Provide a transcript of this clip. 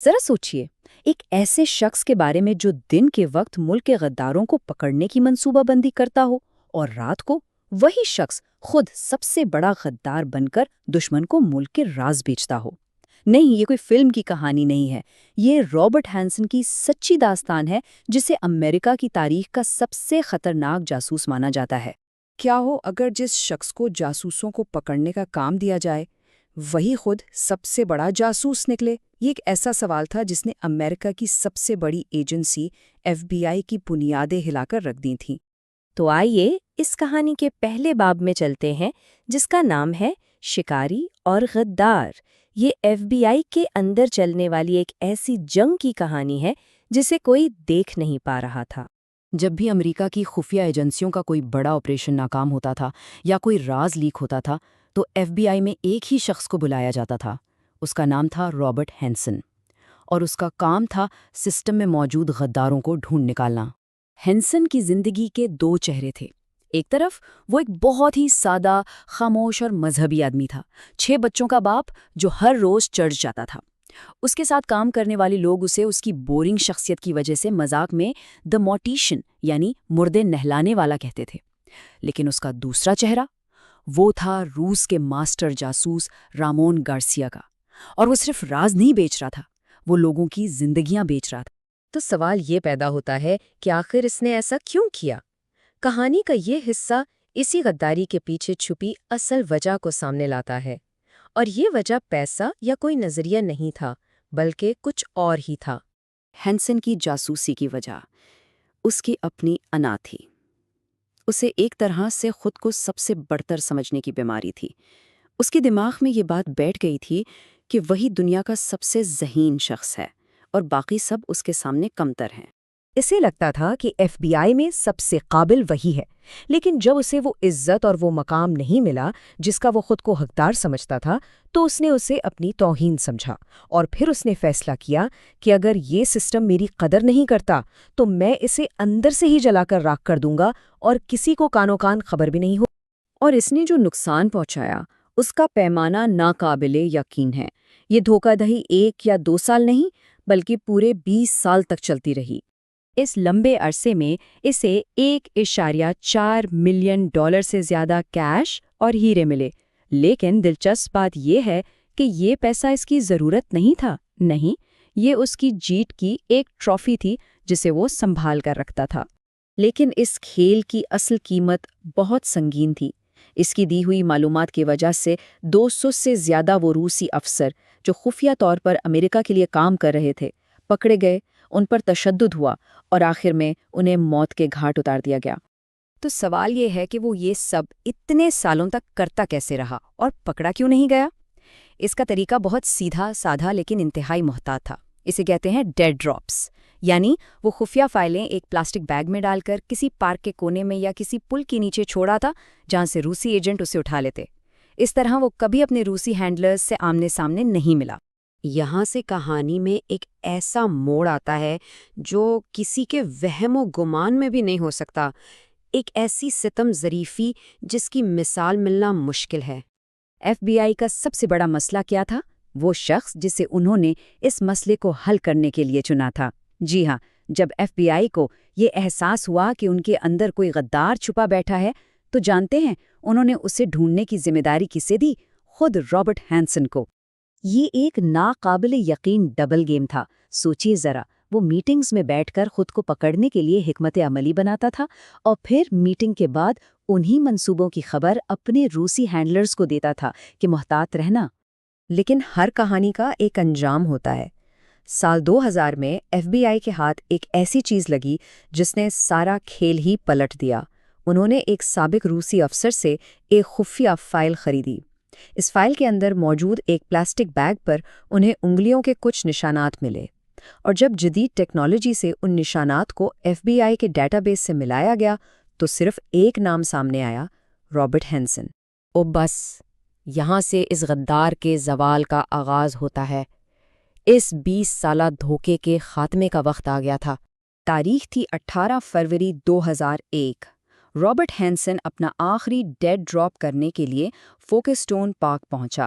ذرا سوچئے، ایک ایسے شخص کے بارے میں جو دن کے وقت ملک کے غداروں کو پکڑنے کی منصوبہ بندی کرتا ہو اور رات کو وہی شخص خود سب سے بڑا غدار بن کر دشمن کو ملک کے راز بیچتا ہو۔ نہیں، یہ کوئی فلم کی کہانی نہیں ہے، یہ رابرٹ ہینسن کی سچی داستان ہے، جسے امریکہ کی تاریخ کا سب سے خطرناک جاسوس مانا جاتا ہے۔ کیا ہو اگر جس شخص کو جاسوسوں کو پکڑنے کا کام دیا جائے وہی خود سب سے بڑا جاسوس نکلے؟ یہ ایک ایسا سوال تھا جس نے امریکہ کی سب سے بڑی ایجنسی ایف بی آئی کی بنیادیں ہلا کر رکھ دی تھیں۔ تو آئیے اس کہانی کے پہلے باب میں چلتے ہیں، جس کا نام ہے شکاری اور غدار۔ یہ ایف بی آئی کے اندر چلنے والی ایک ایسی جنگ کی کہانی ہے جسے کوئی دیکھ نہیں پا رہا تھا۔ جب بھی امریکہ کی خفیہ ایجنسیوں کا کوئی بڑا آپریشن ناکام ہوتا تھا یا کوئی راز لیک ہوتا تھا تو ایف بی آئی میں ایک ہی شخص کو بلایا جاتا تھا۔ اس کا نام تھا رابرٹ ہینسن، اور اس کا کام تھا سسٹم میں موجود غداروں کو ڈھونڈ نکالنا۔ ہینسن کی زندگی کے دو چہرے تھے۔ ایک طرف وہ ایک بہت ہی سادہ، خاموش اور مذہبی آدمی تھا، 6 بچوں کا باپ جو ہر روز چرچ جاتا تھا۔ اس کے ساتھ کام کرنے والے لوگ اسے اس کی بورنگ شخصیت کی وجہ سے مذاق میں دی موٹیشن یعنی مردے نہلانے والا کہتے تھے۔ لیکن اس کا دوسرا چہرہ وہ تھا روس کے ماسٹر جاسوس رامون گارسیا کا، اور وہ صرف راز نہیں بیچ رہا تھا، وہ لوگوں کی زندگیاں بیچ رہا تھا۔ تو سوال یہ پیدا ہوتا ہے کہ آخر اس نے ایسا کیوں کیا؟ کہانی کا یہ حصہ اسی غداری کے پیچھے چھپی اصل وجہ کو سامنے لاتا ہے، اور یہ وجہ پیسہ یا کوئی نظریہ نہیں تھا، بلکہ کچھ اور ہی تھا۔ ہینسن کی جاسوسی کی وجہ اس کی اپنی انا تھی۔ اسے ایک طرح سے خود کو سب سے بڑھتر سمجھنے کی بیماری تھی۔ اس کے دماغ میں یہ بات بیٹھ گئی تھی کہ وہی دنیا کا سب سے ذہین شخص ہے اور باقی سب اس کے سامنے کمتر ہیں۔ اسے لگتا تھا کہ ایف بی آئی میں سب سے قابل وہی ہے، لیکن جب اسے وہ عزت اور وہ مقام نہیں ملا جس کا وہ خود کو حقدار سمجھتا تھا تو اس نے اسے اپنی توہین سمجھا، اور پھر اس نے فیصلہ کیا کہ اگر یہ سسٹم میری قدر نہیں کرتا تو میں اسے اندر سے ہی جلا کر راکھ کر دوں گا اور کسی کو کانوں کان خبر بھی نہیں ہو۔ اور اس نے جو نقصان پہنچایا اس کا پیمانہ ناقابل یقین ہے۔ یہ دھوکہ دہی 1 یا 2 سال نہیں بلکہ پورے 20 سال تک چلتی رہی۔ اس لمبے عرصے میں اسے $1.4 ملین سے زیادہ کیش اور ہیرے ملے، لیکن دلچسپ بات یہ ہے کہ یہ پیسہ اس کی ضرورت نہیں تھا، نہیں، یہ اس کی جیت کی ایک ٹرافی تھی جسے وہ سنبھال کر رکھتا تھا۔ لیکن اس کھیل کی اصل قیمت بہت سنگین تھی۔ اس کی دی ہوئی معلومات کی وجہ سے 200 سے زیادہ وہ روسی افسر جو خفیہ طور پر امریکہ کے لیے کام کر رہے تھے پکڑے گئے، ان پر تشدد ہوا اور آخر میں انہیں موت کے گھاٹ اتار دیا گیا۔ تو سوال یہ ہے کہ وہ یہ سب اتنے سالوں تک کرتا کیسے رہا اور پکڑا کیوں نہیں گیا؟ اس کا طریقہ بہت سیدھا سادھا لیکن انتہائی محتاط تھا۔ اسے کہتے ہیں ڈیڈ ڈراپس، یعنی وہ خفیہ فائلیں ایک پلاسٹک بیگ میں ڈال کر کسی پارک کے کونے میں یا کسی پل کے نیچے چھوڑا تھا جہاں سے روسی ایجنٹ اسے اٹھا لیتے۔ اس طرح وہ کبھی اپنے روسی ہینڈلرز سے آمنے سامنے نہیں ملا۔ یہاں سے کہانی میں ایک ایسا موڑ آتا ہے جو کسی کے وہم و گمان میں بھی نہیں ہو سکتا، ایک ایسی ستم ظریفی جس کی مثال ملنا مشکل ہے۔ ایف بی آئی کا سب سے بڑا مسئلہ کیا تھا؟ وہ شخص جسے انہوں نے اس مسئلے کو حل کرنے کے لیے چنا تھا۔ جی ہاں، جب ایف بی آئی کو یہ احساس ہوا کہ ان کے اندر کوئی غدار چھپا بیٹھا ہے تو جانتے ہیں انہوں نے اسے ڈھونڈنے کی ذمہ داری کسے دی؟ خود رابرٹ ہینسن کو۔ یہ ایک ناقابل یقین ڈبل گیم تھا۔ سوچیے ذرا، وہ میٹنگز میں بیٹھ کر خود کو پکڑنے کے لیے حکمت عملی بناتا تھا اور پھر میٹنگ کے بعد انہی منصوبوں کی خبر اپنے روسی ہینڈلرز کو دیتا تھا کہ محتاط رہنا۔ لیکن ہر کہانی کا ایک انجام ہوتا ہے۔ سال 2000 میں ایف بی آئی کے ہاتھ ایک ایسی چیز لگی جس نے سارا کھیل ہی پلٹ دیا۔ انہوں نے ایک سابق روسی افسر سے ایک خفیہ فائل خریدی۔ اس فائل کے اندر موجود ایک پلاسٹک بیگ پر انہیں انگلیوں کے کچھ نشانات ملے، اور جب جدید ٹیکنالوجی سے ان نشانات کو ایف بی آئی کے ڈیٹا بیس سے ملایا گیا تو صرف ایک نام سامنے آیا، رابرٹ ہینسن۔ او بس، یہاں سے اس غدار کے زوال کا آغاز ہوتا ہے۔ اس 20 سالہ دھوکے کے خاتمے کا وقت آ گیا تھا۔ تاریخ تھی 18 فروری 2001۔ رابرٹ ہینسن اپنا آخری ڈیڈ ڈراپ کرنے کے لیے فوکسٹون پارک پہنچا۔